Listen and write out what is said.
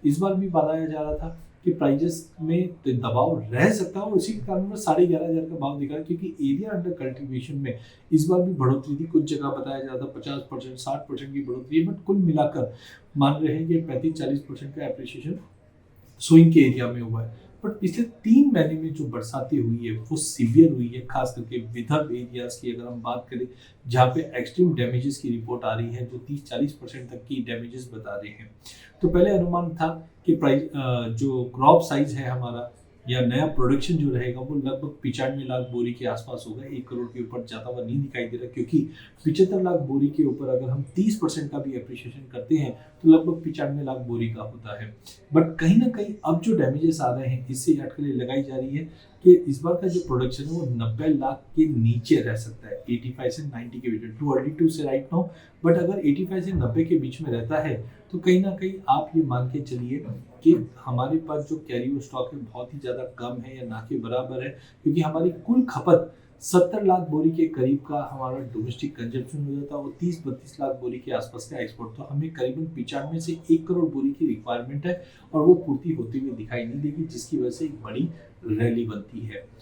इस बार भी बताया जा रहा था कि प्राइजेस में तो दबाव रह सकता है और उसी के कारण 11,500 का भाव दिखा, क्योंकि एरिया अंडर कल्टीवेशन में इस बार भी बढ़ोतरी थी। कुछ जगह बताया जा रहा था 50%, 60% की बढ़ोतरी है, बट कुल मिलाकर मान रहे हैं कि 35-40% का एप्रिसिएशन सोइंग के एरिया में हुआ है। बट पिछले 3 महीने में जो बरसातें हुई है वो सीवियर हुई है, खास करके विदर्भ एरियाज की अगर हम बात करें, जहाँ पे एक्सट्रीम डैमेजेस की रिपोर्ट आ रही है, जो 30-40% तक की डैमेजेस बता रहे हैं। तो पहले अनुमान था कि प्राइस जो क्रॉप साइज है हमारा या नया प्रोडक्शन जो रहेगा वो लगभग 95 लाख बोरी के आसपास होगा। 1 करोड़ के ऊपर जाता हुआ नहीं दिखाई दे रहा, क्योंकि 75 लाख बोरी के ऊपर अगर हम 30% का भी अप्रिशिएशन करते हैं तो लगभग 95 लाख बोरी का होता है। बट कहीं ना कहीं अब जो डैमेजेस आ रहे हैं, इससे अटकलें लगाई जा रही है कि इस बार का जो प्रोडक्शन है वो 90 लाख के नीचे रह सकता है, 85 से 90 के बीच में, टू अर्ली टू से राइट नाउ। बट अगर 85 से 90 के बीच में रहता है तो कहीं ना कहीं आप ये मान के चलिए कि हमारे पास जो कैरी स्टॉक है बहुत ही ज़्यादा कम है या ना के बराबर है, क्योंकि हमारी कुल खपत 70 लाख बोरी के करीब का हमारा डोमेस्टिक कंजप्शन हो जाता है, वो 30-32 लाख बोरी के आसपास का एक्सपोर्ट। तो हमें करीबन 95 से 1 करोड़ बोरी की रिक्वायरमेंट है और वो पूर्ति होती हुई दिखाई नहीं देगी, जिसकी वजह से एक बड़ी रैली बनती है।